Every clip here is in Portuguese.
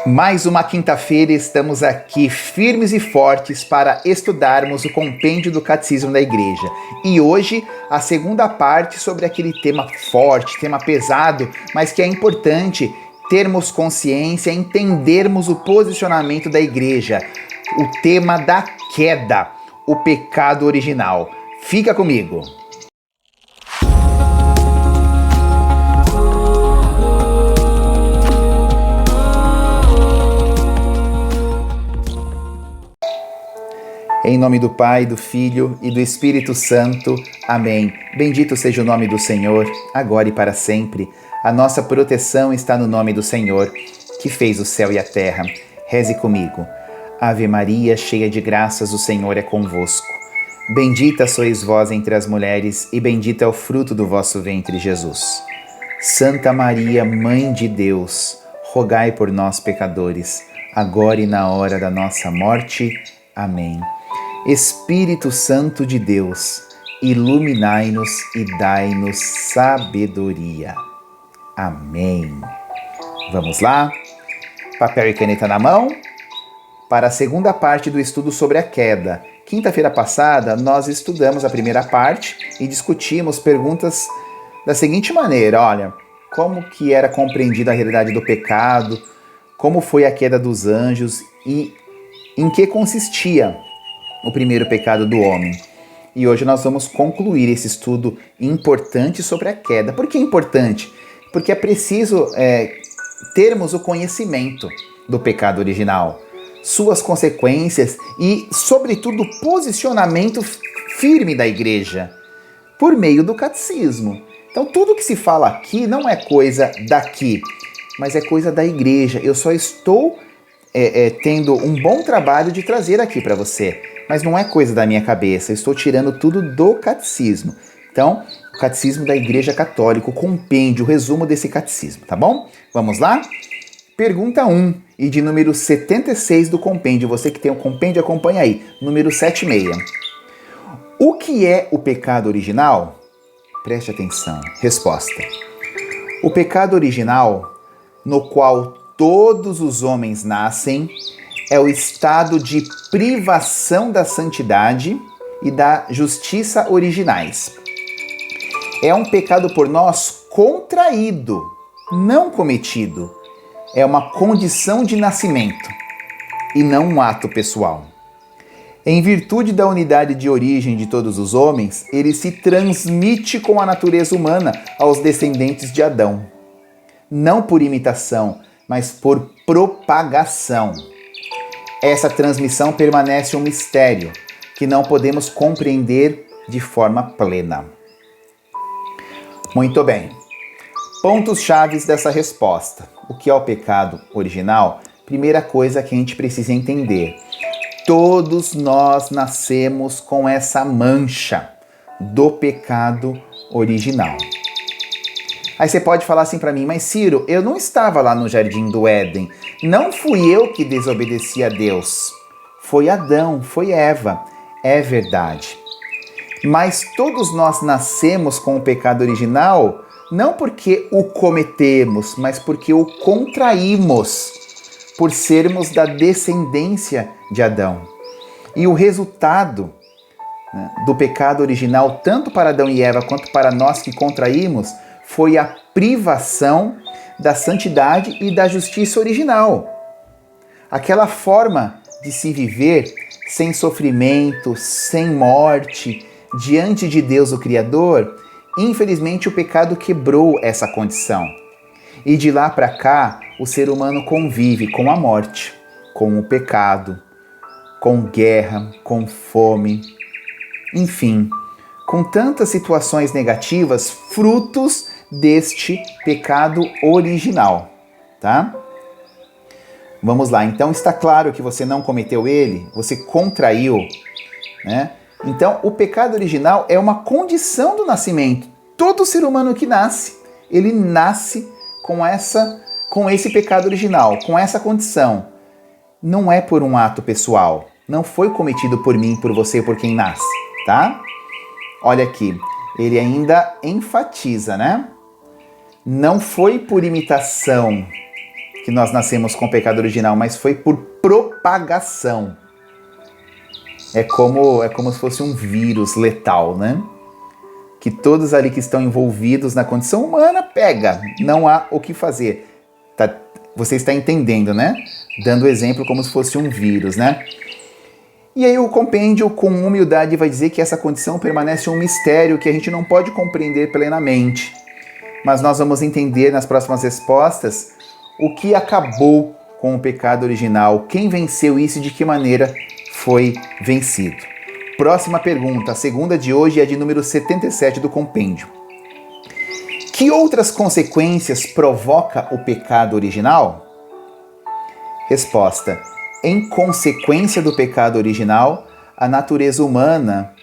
Mais uma quinta-feira estamos aqui firmes e fortes para estudarmos o compêndio do Catecismo da Igreja. E hoje a segunda parte sobre aquele tema forte, tema pesado, mas que é importante termos consciência, entendermos o posicionamento da Igreja. O tema da queda, o pecado original. Fica comigo! Em nome do Pai, do Filho e do Espírito Santo. Amém. Bendito seja o nome do Senhor, agora e para sempre. A nossa proteção está no nome do Senhor, que fez o céu e a terra. Reze comigo. Ave Maria, cheia de graças, o Senhor é convosco. Bendita sois vós entre as mulheres, e bendito é o fruto do vosso ventre, Jesus. Santa Maria, Mãe de Deus, rogai por nós, pecadores, agora e na hora da nossa morte. Amém. Espírito Santo de Deus, iluminai-nos e dai-nos sabedoria. Amém. Vamos lá? Papel e caneta na mão? Para a segunda parte do estudo sobre a queda. Quinta-feira passada, nós estudamos a primeira parte e discutimos perguntas da seguinte maneira. Olha, como que era compreendida a realidade do pecado, como foi a queda dos anjos e em que consistia o primeiro pecado do homem. E hoje nós vamos concluir esse estudo importante sobre a queda. Por que é importante? Porque é preciso termos o conhecimento do pecado original, suas consequências e, sobretudo, o posicionamento firme da Igreja por meio do catecismo. Então, tudo que se fala aqui não é coisa daqui, mas é coisa da Igreja. Eu só estou tendo um bom trabalho de trazer aqui para você, mas não é coisa da minha cabeça, eu estou tirando tudo do catecismo. Então, o catecismo da Igreja Católica, o compêndio, o resumo desse catecismo, tá bom? Vamos lá? Pergunta 1, e de número 76 do compêndio, você que tem o compêndio, acompanha aí, número 76. O que é o pecado original? Preste atenção. Resposta. O pecado original, no qual todos os homens nascem, é o estado de privação da santidade e da justiça originais. É um pecado por nós contraído, não cometido. É uma condição de nascimento e não um ato pessoal. Em virtude da unidade de origem de todos os homens, ele se transmite com a natureza humana aos descendentes de Adão. Não por imitação, mas por propagação. Essa transmissão permanece um mistério que não podemos compreender de forma plena. Muito bem. Pontos-chave dessa resposta. O que é o pecado original? Primeira coisa que a gente precisa entender. Todos nós nascemos com essa mancha do pecado original. Aí você pode falar assim para mim, mas Ciro, eu não estava lá no Jardim do Éden. Não fui eu que desobedeci a Deus. Foi Adão, foi Eva. É verdade. Mas todos nós nascemos com o pecado original, não porque o cometemos, mas porque o contraímos, por sermos da descendência de Adão. E o resultado, né, do pecado original, tanto para Adão e Eva, quanto para nós que contraímos, foi a privação da santidade e da justiça original. Aquela forma de se viver sem sofrimento, sem morte, diante de Deus o Criador, infelizmente o pecado quebrou essa condição. E de lá para cá, o ser humano convive com a morte, com o pecado, com guerra, com fome, enfim, com tantas situações negativas, frutos deste pecado original, tá? Vamos lá, então está claro que você não cometeu ele, você contraiu, né? Então, o pecado original é uma condição do nascimento. Todo ser humano que nasce, ele nasce com esse pecado original, com essa condição. Não é por um ato pessoal, não foi cometido por mim, por você, por quem nasce, tá? Olha aqui, ele ainda enfatiza, né? Não foi por imitação, que nós nascemos com o pecado original, mas foi por propagação. É como se fosse um vírus letal, né? Que todos ali que estão envolvidos na condição humana pega, não há o que fazer. Você está entendendo, né? Dando exemplo como se fosse um vírus, né? E aí o compêndio, com humildade, vai dizer que essa condição permanece um mistério que a gente não pode compreender plenamente. Mas nós vamos entender nas próximas respostas o que acabou com o pecado original, quem venceu isso e de que maneira foi vencido. Próxima pergunta, a segunda de hoje é de número 77 do compêndio. Que outras consequências provoca o pecado original? Resposta: em consequência do pecado original, a natureza humana,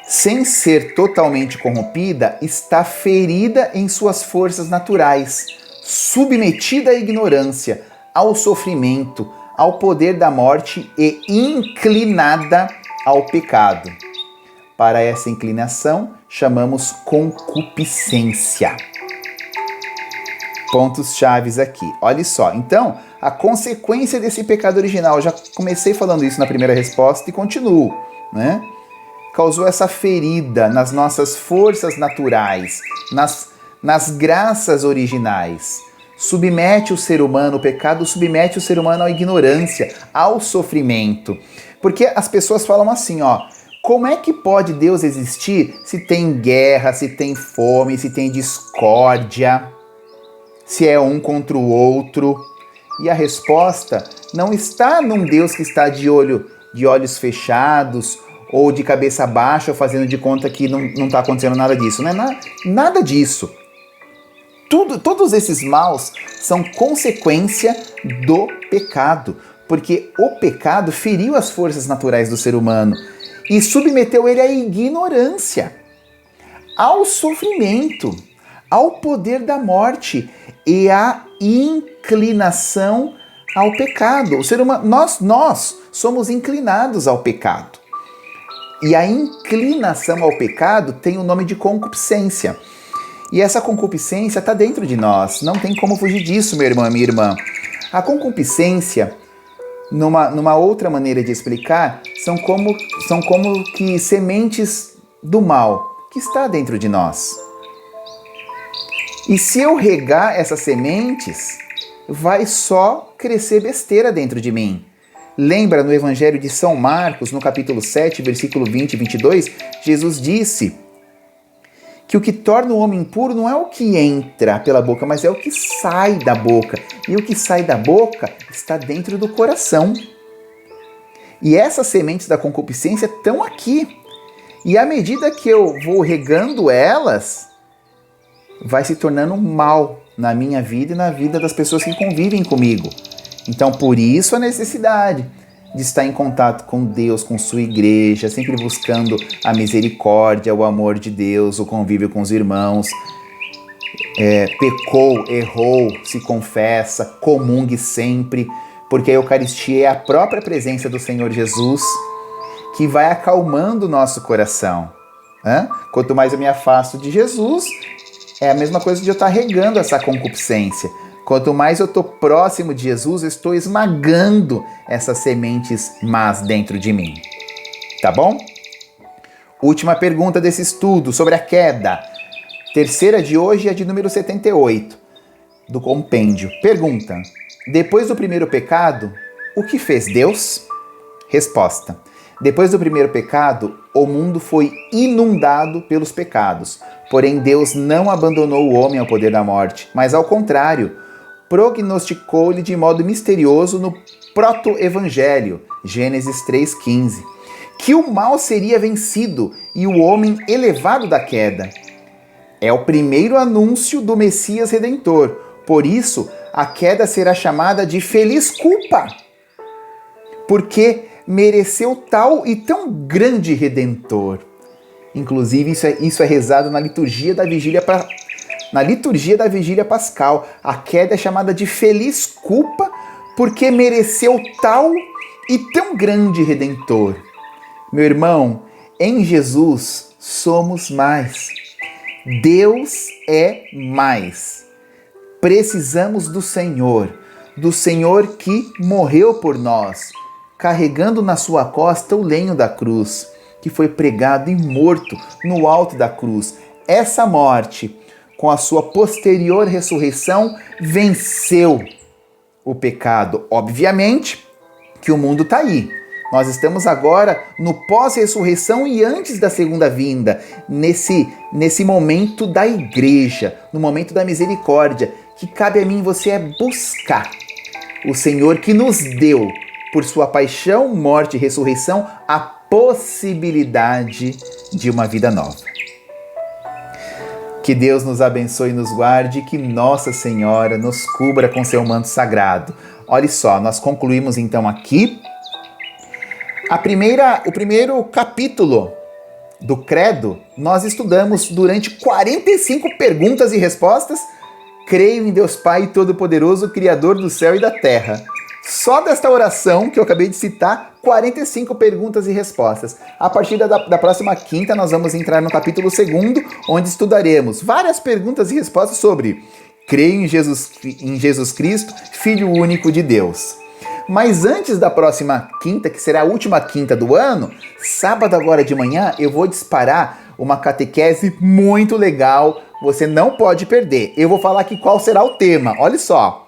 sem ser totalmente corrompida, está ferida em suas forças naturais, submetida à ignorância, ao sofrimento, ao poder da morte e inclinada ao pecado. Para essa inclinação, chamamos concupiscência. Pontos chaves aqui. Olha só, então, a consequência desse pecado original, já comecei falando isso na primeira resposta e continuo, né? Causou essa ferida nas nossas forças naturais, nas graças originais. Submete o ser humano, o pecado submete o ser humano à ignorância, ao sofrimento. Porque as pessoas falam assim, ó, como é que pode Deus existir se tem guerra, se tem fome, se tem discórdia, se é um contra o outro? E a resposta não está num Deus que está de olhos fechados ou de cabeça baixa, fazendo de conta que não está acontecendo nada disso. Não é nada disso. Todos esses maus são consequência do pecado, porque o pecado feriu as forças naturais do ser humano e submeteu ele à ignorância, ao sofrimento, ao poder da morte e à inclinação ao pecado. O ser humano, nós somos inclinados ao pecado. E a inclinação ao pecado tem o nome de concupiscência. E essa concupiscência está dentro de nós. Não tem como fugir disso, meu irmão e minha irmã. A concupiscência, numa outra maneira de explicar, são como que sementes do mal que está dentro de nós. E se eu regar essas sementes, vai só crescer besteira dentro de mim. Lembra no Evangelho de São Marcos, no capítulo 7, versículo 20 e 22, Jesus disse que o que torna o homem impuro não é o que entra pela boca, mas é o que sai da boca. E o que sai da boca está dentro do coração. E essas sementes da concupiscência estão aqui. E à medida que eu vou regando elas, vai se tornando mal na minha vida e na vida das pessoas que convivem comigo. Então, por isso a necessidade de estar em contato com Deus, com sua igreja, sempre buscando a misericórdia, o amor de Deus, o convívio com os irmãos. Pecou, errou, se confessa, comungue sempre, porque a Eucaristia é a própria presença do Senhor Jesus que vai acalmando o nosso coração. Quanto mais eu me afasto de Jesus, é a mesma coisa de eu estar regando essa concupiscência. Quanto mais eu estou próximo de Jesus, eu estou esmagando essas sementes más dentro de mim. Tá bom? Última pergunta desse estudo sobre a queda. Terceira de hoje é de número 78, do compêndio. Pergunta: depois do primeiro pecado, o que fez Deus? Resposta: depois do primeiro pecado, o mundo foi inundado pelos pecados. Porém, Deus não abandonou o homem ao poder da morte, mas ao contrário, prognosticou-lhe de modo misterioso no proto-evangelho, Gênesis 3,15, que o mal seria vencido e o homem elevado da queda. É o primeiro anúncio do Messias Redentor. Por isso, a queda será chamada de feliz culpa, porque mereceu tal e tão grande Redentor. Inclusive, isso é rezado na liturgia da Vigília Pascal. A queda é chamada de feliz culpa porque mereceu tal e tão grande Redentor. Meu irmão, em Jesus somos mais. Deus é mais. Precisamos do Senhor que morreu por nós, carregando na sua costa o lenho da cruz, que foi pregado e morto no alto da cruz. Essa morte, com a sua posterior ressurreição, venceu o pecado. Obviamente que o mundo está aí. Nós estamos agora no pós-ressurreição e antes da segunda vinda, nesse momento da igreja, no momento da misericórdia, que cabe a mim e você é buscar o Senhor que nos deu, por sua paixão, morte e ressurreição, a possibilidade de uma vida nova. Que Deus nos abençoe e nos guarde, que Nossa Senhora nos cubra com seu manto sagrado. Olha só, nós concluímos então aqui o primeiro capítulo do Credo. Nós estudamos durante 45 perguntas e respostas. Creio em Deus Pai Todo-Poderoso, Criador do céu e da terra. Só desta oração que eu acabei de citar, 45 perguntas e respostas. A partir da próxima quinta, nós vamos entrar no capítulo 2, onde estudaremos várias perguntas e respostas sobre creio em Jesus Cristo, Filho único de Deus. Mas antes da próxima quinta, que será a última quinta do ano, sábado agora de manhã, eu vou disparar uma catequese muito legal. Você não pode perder. Eu vou falar aqui qual será o tema. Olha só.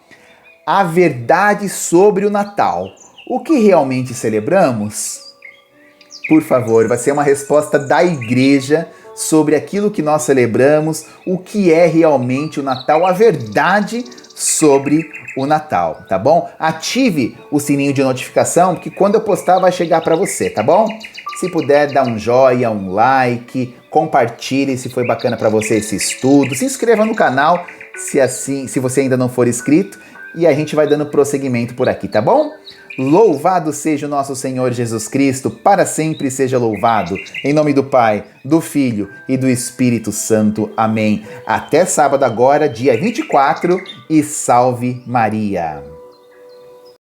A verdade sobre o Natal. O que realmente celebramos? Por favor, vai ser uma resposta da igreja sobre aquilo que nós celebramos, o que é realmente o Natal, a verdade sobre o Natal, tá bom? Ative o sininho de notificação, porque quando eu postar vai chegar para você, tá bom? Se puder, dá um joinha, um like, compartilhe se foi bacana para você esse estudo, se inscreva no canal se você ainda não for inscrito, e a gente vai dando prosseguimento por aqui, tá bom? Louvado seja o nosso Senhor Jesus Cristo, para sempre seja louvado. Em nome do Pai, do Filho e do Espírito Santo. Amém. Até sábado agora, dia 24, e salve Maria.